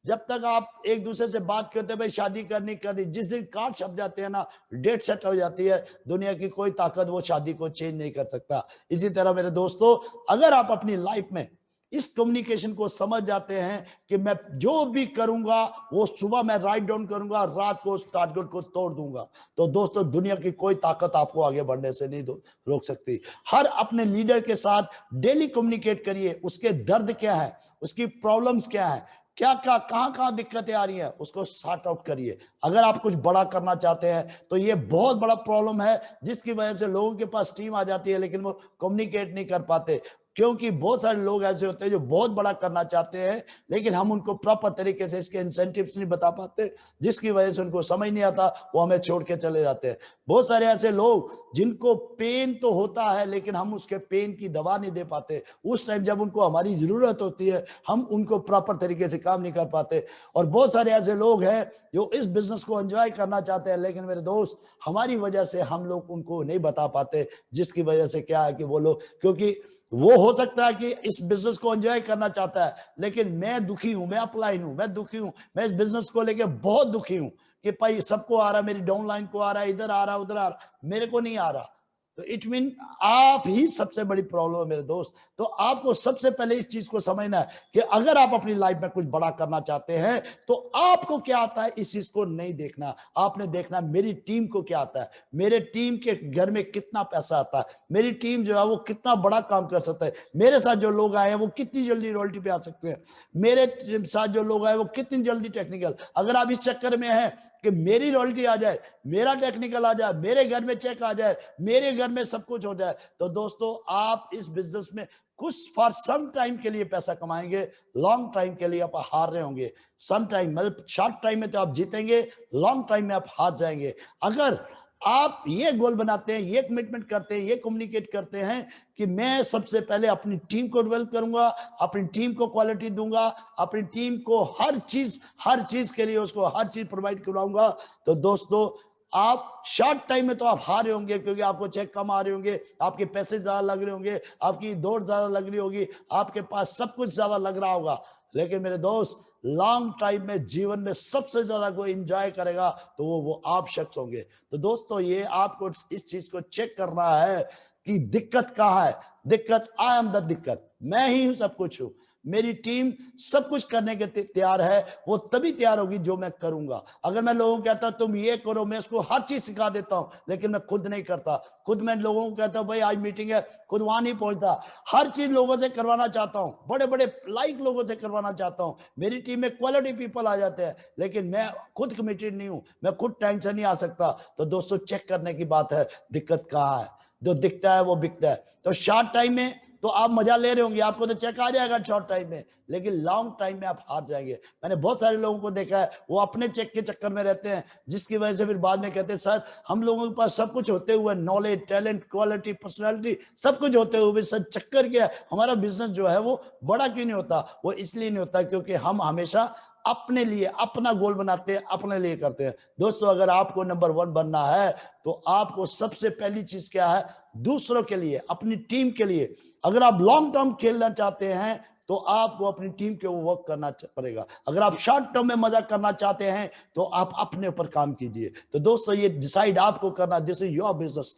जब तक आप एक दूसरे से बात करते हैं भाई शादी करनी, जिस दिन कार्ड छप जाते हैं ना, डेट सेट हो जाती है, दुनिया की कोई ताकत वो शादी को चेंज नहीं कर सकता। इसी तरह मेरे दोस्तों, अगर आप अपनी लाइफ में इस कम्युनिकेशन को समझ जाते हैं कि मैं जो भी करूंगा वो सुबह मैं राइट डाउन करूंगा, रात को उस टारगेट को तोड़ दूंगा। तो दोस्तों, दुनिया की कोई ताकत आपको आगे बढ़ने से नहीं रोक सकती। हर अपने लीडर के साथ डेली कम्युनिकेट करिए, उसके दर्द क्या है, उसकी प्रॉब्लम्स क्या है, क्या क्या कहां कहां दिक्कतें आ रही हैं, उसको सॉर्ट आउट करिए। अगर आप कुछ बड़ा करना चाहते हैं तो ये बहुत बड़ा प्रॉब्लम है जिसकी वजह से लोगों के पास टीम आ जाती है लेकिन वो कम्युनिकेट नहीं कर पाते। क्योंकि बहुत सारे लोग ऐसे होते हैं जो बहुत बड़ा करना चाहते हैं लेकिन हम उनको प्रॉपर तरीके से इसके इंसेंटिव्स नहीं बता पाते, जिसकी वजह से उनको समझ नहीं आता, वो हमें छोड़ के चले जाते हैं। बहुत सारे ऐसे लोग जिनको पेन तो होता है लेकिन हम उसके पेन की दवा नहीं दे पाते। उस टाइम जब उनको हमारी जरूरत होती है हम उनको प्रॉपर तरीके से काम नहीं कर पाते। और बहुत सारे ऐसे लोग हैं जो इस बिजनेस को एंजॉय करना चाहते हैं लेकिन मेरे दोस्त, हमारी वजह से हम लोग उनको नहीं बता पाते, जिसकी वजह से क्या है कि वो लोग, क्योंकि वो हो सकता है कि इस बिजनेस को एंजॉय करना चाहता है लेकिन मैं दुखी हूं, मैं अपलाइन हूं, मैं दुखी हूं, मैं इस बिजनेस को लेके बहुत दुखी हूं कि भाई सबको आ रहा है, मेरी डाउनलाइन को आ रहा है, इधर आ रहा है, उधर आ रहा, मेरे को नहीं आ रहा। तो इट मीन आप ही सबसे बड़ी प्रॉब्लम है मेरे दोस्त। तो आपको सबसे पहले इस चीज को समझना है कि अगर आप अपनी लाइफ में कुछ बड़ा करना चाहते हैं तो आपको क्या आता है इस चीज को नहीं देखना। आपने देखना मेरी टीम को क्या आता है, मेरे टीम के घर में कितना पैसा आता है, मेरी टीम जो है वो कितना बड़ा काम कर सकता है, मेरे साथ जो लोग आए हैं वो कितनी जल्दी रॉयल्टी पे आ सकते हैं, मेरे साथ जो लोग आए वो कितनी जल्दी टेक्निकल। अगर आप इस चक्कर में हैं कि मेरी रॉयल्टी आ जाए, मेरा टेक्निकल आ जाए, मेरे घर में चेक आ जाए, मेरे घर में सब कुछ हो जाए, तो दोस्तों आप इस बिजनेस में कुछ फॉर सम टाइम के लिए पैसा कमाएंगे, लॉन्ग टाइम के लिए आप हार रहे होंगे। सम टाइम मतलब शॉर्ट टाइम में तो आप जीतेंगे, लॉन्ग टाइम में आप हार जाएंगे। अगर आप ये गोल बनाते हैं, ये कमिटमेंट करते हैं, ये कम्युनिकेट करते हैं कि मैं सबसे पहले अपनी टीम को डेवलप करूंगा, अपनी टीम को क्वालिटी दूंगा, अपनी टीम को हर चीज के लिए उसको हर चीज प्रोवाइड करवाऊंगा, तो दोस्तों आप शॉर्ट टाइम में तो आप हार रहे होंगे क्योंकि आपको चेक कम आ रहे होंगे, आपके पैसे ज्यादा लग रहे होंगे, आपकी दौड़ ज्यादा लग रही होगी, आपके पास सब कुछ ज्यादा लग रहा होगा। लेकिन मेरे दोस्त, लॉन्ग टाइम में जीवन में सबसे ज्यादा कोई एंजॉय करेगा तो वो आप शख्स होंगे। तो दोस्तों, ये आपको इस चीज को चेक करना है कि दिक्कत कहाँ है। दिक्कत, आई एम द दिक्कत, मैं ही हूं, सब कुछ हूं। मेरी टीम सब कुछ करने के तैयार है, वो तभी तैयार होगी जो मैं करूंगा। अगर मैं लोगों को कहता तुम ये करो, मैं इसको हर चीज सिखा देता हूं लेकिन मैं खुद नहीं करता, खुद मैं लोगों को कहता हूं भाई आज मीटिंग है, खुद वहां नहीं पहुंचता, हर चीज लोगों से करवाना चाहता हूं, बड़े बड़े लाइक लोगों से करवाना चाहता हूं, मेरी टीम में क्वालिटी पीपल आ जाते हैं लेकिन मैं खुद कमिटेड नहीं हूं, मैं खुद टाइम से नहीं आ सकता। तो दोस्तों, चेक करने की बात है, दिक्कत कहाँ है। जो दिखता है वो बिकता है। तो शॉर्ट टाइम में तो आप मजा ले रहे होंगे, आपको तो चेक आ जाएगा शॉर्ट टाइम में, लेकिन लॉन्ग टाइम में आप हार जाएंगे। मैंने बहुत सारे लोगों को देखा है, वो अपने चेक के चक्कर में रहते हैं, जिसकी वजह से फिर बाद में कहते हैं सर हम लोगों के पास सब कुछ होते हुए, नॉलेज, टैलेंट, क्वालिटी, पर्सनालिटी सब कुछ होते हुए सर चक्कर क्या है, हमारा बिजनेस जो है वो बड़ा क्यों नहीं होता। वो इसलिए नहीं होता क्योंकि हम हमेशा अपने लिए अपना गोल बनाते हैं, अपने लिए करते हैं। दोस्तों, अगर आपको नंबर 1 बनना है तो आपको सबसे पहली चीज क्या है, दूसरों के लिए, अपनी टीम के लिए। अगर आप लॉन्ग टर्म खेलना चाहते हैं तो आपको अपनी टीम के वर्क करना पड़ेगा। अगर आप शॉर्ट टर्म में मजा करना चाहते हैं तो आप अपने ऊपर काम कीजिए। तो दोस्तों, ये डिसाइड आपको करना, दिस इज योर बिजनेस।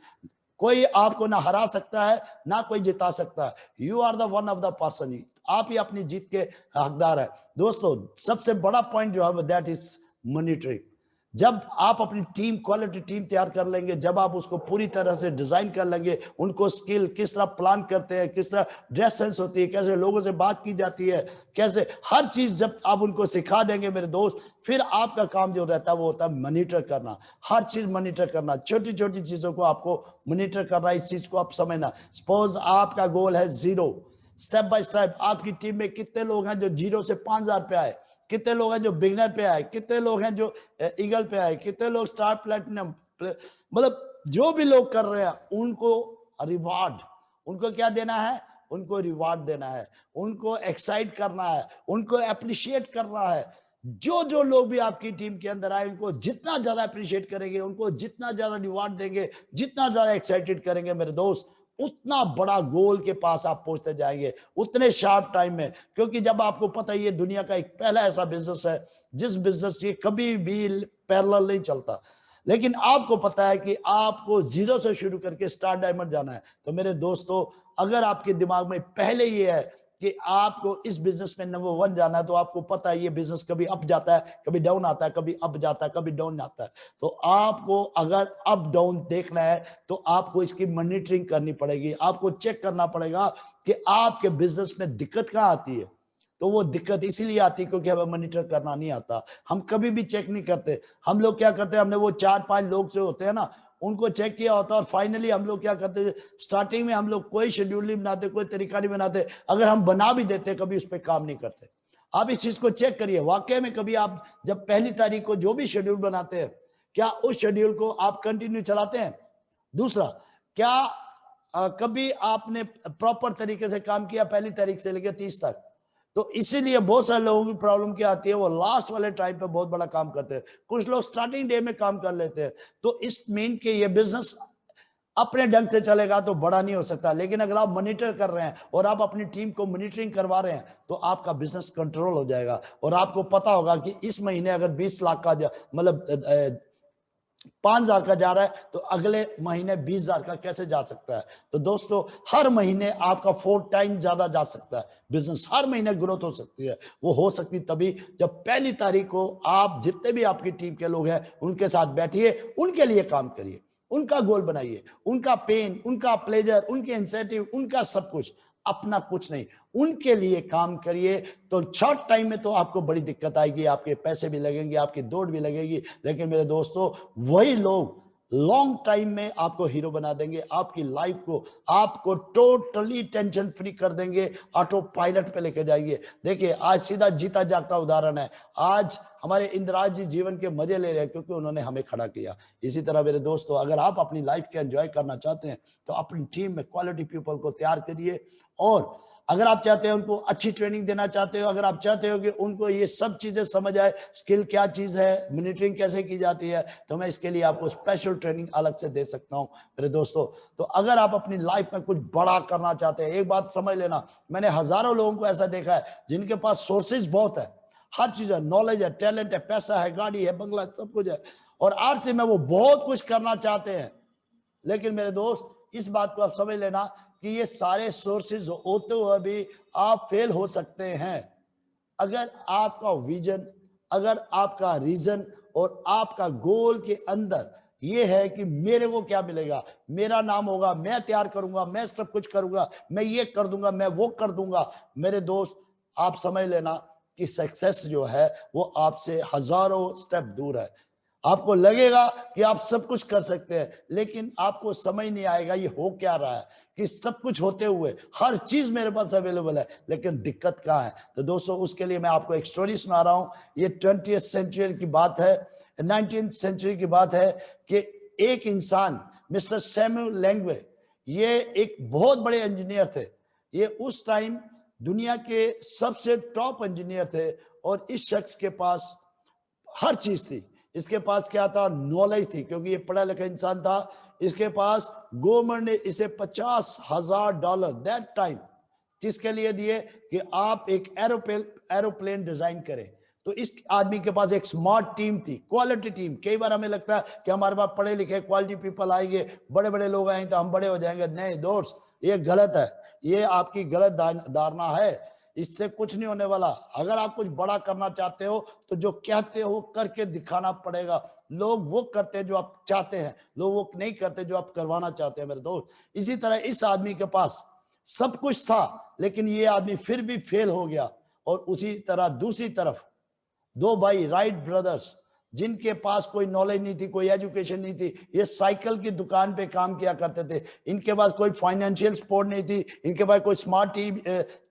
कोई आपको ना हरा सकता है ना कोई जिता सकता है। You are the one of the person, आप ही अपनी जीत के हकदार है। दोस्तों, सबसे बड़ा पॉइंट जो है दैट इज मॉनिटरिंग। जब आप अपनी टीम, क्वालिटी टीम तैयार कर लेंगे, जब आप उसको पूरी तरह से डिजाइन कर लेंगे, उनको स्किल किस तरह प्लान करते हैं, किस तरह ड्रेस सेंस होती है, कैसे लोगों से बात की जाती है, कैसे हर चीज जब आप उनको सिखा देंगे मेरे दोस्त, फिर आपका काम जो रहता है वो होता है मॉनिटर करना। हर चीज मॉनिटर करना, छोटी छोटी चीजों को आपको मॉनिटर करना। इस चीज को आप समझना। सपोज आपका गोल है 0, स्टेप बाय स्टेप आपकी टीम में कितने लोग हैं जो 0 से 5,000 पे आए, कितने लोग हैं जो बिगनर पे आए, कितने लोग हैं जो ईगल पे आए, कितने लोग स्टार प्लेटिनम, मतलब जो भी लोग कर रहे हैं उनको रिवार्ड, उनको क्या देना है, उनको रिवार्ड देना है, उनको एक्साइट करना है, उनको अप्रिशिएट करना है। जो जो लोग भी आपकी टीम के अंदर आए उनको जितना ज्यादा अप्रिशिएट करेंगे, उनको जितना ज्यादा रिवार्ड देंगे, जितना ज्यादा एक्साइटेड करेंगे मेरे दोस्त, उतना बड़ा गोल के पास आप पहुंचते जाएंगे उतने शार्प टाइम में। क्योंकि जब आपको पता है ये दुनिया का एक पहला ऐसा बिजनेस है जिस बिजनेस ये कभी भी पैरेलल नहीं चलता, लेकिन आपको पता है कि आपको 0 से शुरू करके स्टार डायमंड जाना है। तो मेरे दोस्तों, अगर आपके दिमाग में पहले ये है कि आपको इस बिजनेस में नंबर 1 जाना है, तो आपको पता है ये बिजनेस कभी अप जाता है, कभी डाउन आता है, कभी अप जाता है, कभी डाउन आता है। तो आपको अगर अप डाउन देखना है तो आपको इसकी मॉनिटरिंग करनी पड़ेगी, आपको चेक करना पड़ेगा कि आपके बिजनेस में दिक्कत कहाँ आती है। तो वो दिक्कत इसीलिए आती है क्योंकि हमें मॉनिटर करना नहीं आता, हम कभी भी चेक नहीं करते। हम लोग क्या करते हैं, हमने वो 4-5 लोग जो होते हैं ना, उनको चेक किया होता है और फाइनली हम लोग क्या करते हैं, स्टार्टिंग में हम लोग कोई शेड्यूल नहीं बनाते, कोई तरीका नहीं बनाते, अगर हम बना भी देते कभी उस पर काम नहीं करते। आप इस चीज को चेक करिए, वाकई में कभी आप जब पहली तारीख को जो भी शेड्यूल बनाते हैं, क्या उस शेड्यूल को आप कंटिन्यू चलाते हैं? दूसरा, क्या कभी आपने प्रॉपर तरीके से काम किया पहली तारीख से लेकर 30 तक? तो इसीलिए बहुत सारे लोगों की प्रॉब्लम क्या आती है, वो लास्ट वाले टाइम पे बहुत बड़ा काम करते हैं। कुछ लोग स्टार्टिंग डे में काम कर लेते हैं। तो इस मीन के ये बिजनेस अपने ढंग से चलेगा तो बड़ा नहीं हो सकता, लेकिन अगर आप मॉनिटर कर रहे हैं और आप अपनी टीम को मॉनिटरिंग करवा रहे हैं तो आपका बिजनेस कंट्रोल हो जाएगा। और आपको पता होगा कि इस महीने अगर 20 लाख का मतलब 5,000 का जा रहा है तो अगले महीने 20,000 का कैसे जा सकता है। तो दोस्तों, हर महीने आपका 4 टाइम ज्यादा जा सकता है बिजनेस, हर महीने ग्रोथ हो सकती है। वो हो सकती तभी जब पहली तारीख को आप जितने भी आपकी टीम के लोग हैं उनके साथ बैठिए, उनके लिए काम करिए, उनका गोल बनाइए, उनका पेन, उनका प्लेजर, उनके इंसेंटिव, उनका सब कुछ, अपना कुछ नहीं, उनके लिए काम करिए। तो शॉर्ट टाइम में तो आपको बड़ी दिक्कत आएगी, आपके पैसे भी लगेंगे, आपकी दौड़ भी लगेगी, लेकिन मेरे दोस्तों वही लोग लॉन्ग टाइम में आपको हीरो बना देंगे, आपकी लाइफ को आपको टोटली टेंशन फ्री कर देंगे, ऑटो पायलट पे लेके जाएंगे। देखिए, आज सीधा जीता जागता उदाहरण है, आज हमारे इंद्राज जी जीवन के मजे ले रहे हैं क्योंकि उन्होंने हमें खड़ा किया। इसी तरह मेरे दोस्तों, अगर आप अपनी लाइफ के एंजॉय करना चाहते हैं तो अपनी टीम में क्वालिटी पीपल को तैयार करिए। और अगर आप चाहते हैं उनको अच्छी ट्रेनिंग देना चाहते हो, अगर आप चाहते हो कि उनको ये सब चीजें समझ आए, स्किल क्या चीज है, मॉनिटरिंग कैसे की जाती है, तो मैं इसके लिए आपको स्पेशल ट्रेनिंग अलग से दे सकता हूं मेरे दोस्तों। तो अगर आप अपनी लाइफ में कुछ बड़ा करना चाहते हैं, एक बात समझ लेना, मैंने हजारों लोगों को ऐसा देखा है जिनके पास सोर्सेज बहुत है, हर चीज है, नॉलेज है, टैलेंट है, पैसा है, गाड़ी है, बंगला, सब कुछ है, और आज से मैं वो बहुत कुछ करना चाहते हैं। लेकिन मेरे दोस्त, इस बात को आप समझ लेना कि ये सारे सोर्सेज होते हुए भी आप फेल हो सकते हैं। अगर आपका विजन, अगर आपका रीजन और आपका गोल के अंदर ये है कि मेरे को क्या मिलेगा, मेरा नाम होगा, मैं तैयार करूंगा, मैं सब कुछ करूंगा, मैं ये कर दूंगा, मैं वो कर दूंगा, मेरे दोस्त आप समझ लेना कि सक्सेस जो है वो आपसे हजारों स्टेप दूर है। आपको लगेगा कि आप सब कुछ कर सकते हैं, लेकिन आपको समझ नहीं आएगा ये हो क्या रहा है, कि सब कुछ होते हुए हर चीज मेरे पास अवेलेबल है, लेकिन दिक्कत कहाँ है। तो दोस्तों, उसके लिए मैं आपको एक स्टोरी सुना रहा हूं। ये 20th सेंचुरी की बात है, 19th सेंचुरी की बात है कि एक इंसान मिस्टर सैमुअल लैंग्वे, ये एक बहुत बड़े इंजीनियर थे। ये उस टाइम दुनिया के सबसे टॉप इंजीनियर थे और इस शख्स के पास हर चीज थी। इसके पास क्या था, नॉलेज थी, क्योंकि ये पढ़ा लिखा इंसान था। इसके पास गवर्नमेंट ने इसे $50,000 दैट टाइम किसके लिए दिए कि आप एक एरोप्लेन डिजाइन करें। तो इस आदमी के पास एक स्मार्ट टीम थी, क्वालिटी टीम। कई बार हमें लगता है कि हमारे पास पढ़े लिखे क्वालिटी पीपल आएंगे, बड़े बड़े लोग आएंगे तो हम बड़े हो जाएंगे। नहीं दोस्त, ये गलत है, ये आपकी गलत धारणा है। इससे कुछ नहीं होने वाला। अगर आप कुछ बड़ा करना चाहते हो तो जो कहते हो करके दिखाना पड़ेगा। लोग वो करते हैं जो आप चाहते हैं, लोग वो नहीं करते जो आप करवाना चाहते हैं मेरे दोस्त। इसी तरह इस आदमी के पास सब कुछ था, लेकिन ये आदमी फिर भी फेल हो गया। और उसी तरह दूसरी तरफ दो भाई राइट ब्रदर्स, जिनके पास कोई नॉलेज नहीं थी, कोई एजुकेशन नहीं थी, ये साइकिल की दुकान पे काम किया करते थे। इनके पास कोई फाइनेंशियल सपोर्ट नहीं थी, इनके पास कोई स्मार्ट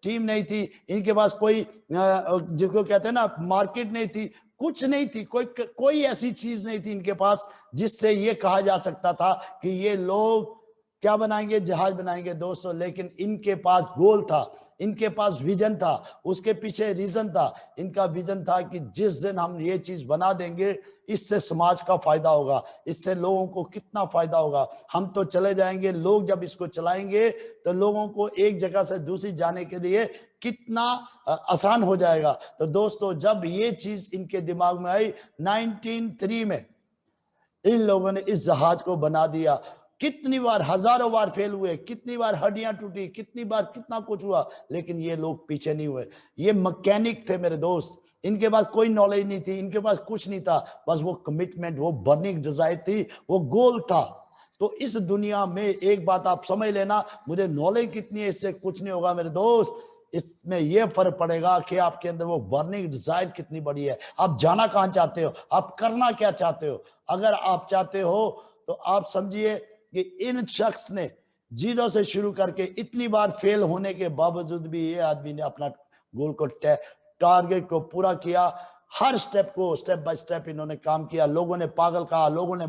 टीम नहीं थी, इनके पास कोई जिसको कहते हैं ना मार्केट नहीं थी, कुछ नहीं थी, कोई ऐसी चीज नहीं थी इनके पास जिससे ये कहा जा सकता था कि ये लोग क्या बनाएंगे, जहाज बनाएंगे दोस्तों। लेकिन इनके पास गोल था, इनके पास विजन था, उसके पीछे रीजन था। इनका विजन था कि जिस दिन हम ये चीज बना देंगे, इससे समाज का फायदा होगा, इससे लोगों को कितना फायदा होगा। हम तो चले जाएंगे, लोग जब इसको चलाएंगे तो लोगों को एक जगह से दूसरी जाने के लिए कितना आसान हो जाएगा। तो दोस्तों, जब ये चीज इनके दिमाग में आई 1903 में, इन लोगों ने इस जहाज को बना दिया। कितनी बार, हजारों बार फेल हुए, कितनी बार हड्डियां टूटी, कितनी बार कितना कुछ हुआ, लेकिन ये लोग पीछे नहीं हुए। ये मैकेनिक थे मेरे दोस्त, इनके पास कोई नॉलेज नहीं थी, इनके पास कुछ नहीं था, बस वो कमिटमेंट, वो बर्निंग डिजायर थी, वो गोल था। तो इस दुनिया में एक बात आप समझ लेना, मुझे नॉलेज कितनी है इससे कुछ नहीं होगा मेरे दोस्त, इसमें यह फर्क पड़ेगा कि आपके अंदर वो बर्निंग डिजायर कितनी बड़ी है। आप जाना कहां चाहते हो, आप करना क्या चाहते हो। अगर आप चाहते हो तो आप समझिए कि इन शख्स ने जीरो से शुरू करके इतनी बार फेल होने के बावजूद भी ये आदमी ने अपना गोल को, टारगेट को पूरा किया। हर स्टेप को स्टेप बाय स्टेप इन्होंने काम किया। लोगों ने पागल कहा, लोगों ने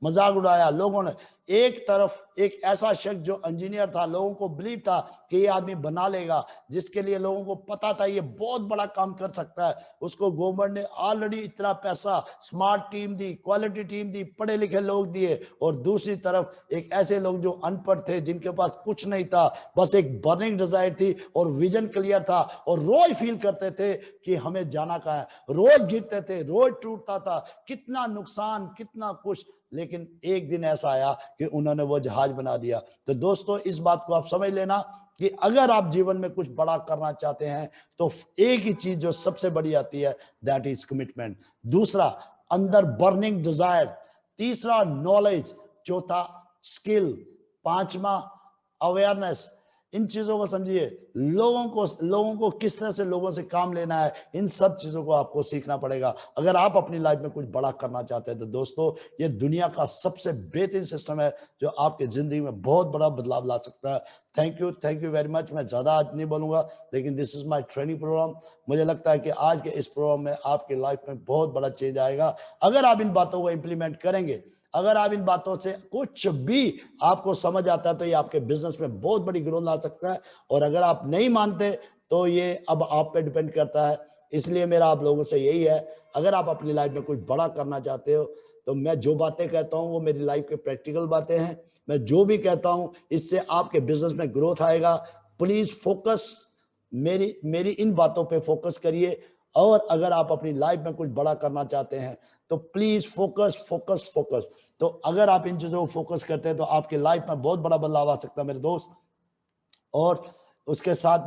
मजाक उड़ाया, लोगों ने, एक तरफ एक ऐसा शख्स जो इंजीनियर था, लोगों को बिलीव था कि ये आदमी बना लेगा, जिसके लिए लोगों को पता था ये बहुत बड़ा काम कर सकता है, उसको गवर्नमेंट ने ऑलरेडी इतना पैसा, स्मार्ट टीम दी, क्वालिटी टीम दी, पढ़े लिखे लोग दिए। और दूसरी तरफ एक ऐसे लोग जो अनपढ़ थे, जिनके पास कुछ नहीं था, बस एक बर्निंग डिजायर थी और विजन क्लियर था, और रोज फील करते थे कि हमें जाना कहाँ है। रोज गिरते थे, रोज टूटता था, कितना नुकसान, कितना कुछ, लेकिन एक दिन ऐसा आया कि उन्होंने वो जहाज बना दिया। तो दोस्तों, इस बात को आप समझ लेना कि अगर आप जीवन में कुछ बड़ा करना चाहते हैं तो एक ही चीज जो सबसे बड़ी आती है, दैट इज कमिटमेंट। दूसरा, अंदर बर्निंग डिजायर। तीसरा, नॉलेज। चौथा, स्किल। पांचवा, अवेयरनेस। इन चीजों को समझिए, लोगों को किस तरह से लोगों से काम लेना है, इन सब चीजों को आपको सीखना पड़ेगा अगर आप अपनी लाइफ में कुछ बड़ा करना चाहते हैं। तो दोस्तों, ये दुनिया का सबसे बेहतरीन सिस्टम है जो आपके जिंदगी में बहुत बड़ा बदलाव ला सकता है। Thank you very much. मैं ज्यादा आज नहीं बोलूंगा, लेकिन this is my training program. मुझे लगता है कि आज के इस प्रोग्राम में आपकी लाइफ में बहुत बड़ा चेंज आएगा अगर आप इन बातों को इंप्लीमेंट करेंगे। अगर आप इन बातों से कुछ भी आपको समझ आता है तो ये आपके बिजनेस में बहुत बड़ी ग्रोथ ला सकता है। और अगर आप नहीं मानते तो ये अब आप पे डिपेंड करता है। इसलिए मेरा आप लोगों से यही है, अगर आप अपनी लाइफ में कुछ बड़ा करना चाहते हो तो मैं जो बातें कहता हूं वो मेरी लाइफ के प्रैक्टिकल बातें हैं। मैं जो भी कहता हूं इससे आपके बिजनेस में ग्रोथ आएगा। प्लीज फोकस, मेरी इन बातों पे फोकस करिए। और अगर आप अपनी लाइफ में कुछ बड़ा करना चाहते हैं तो प्लीज फोकस फोकस फोकस। तो अगर आप इन चीजों को फोकस करते हैं तो आपकी लाइफ में बहुत बड़ा बदलाव आ सकता है मेरे दोस्त। और उसके साथ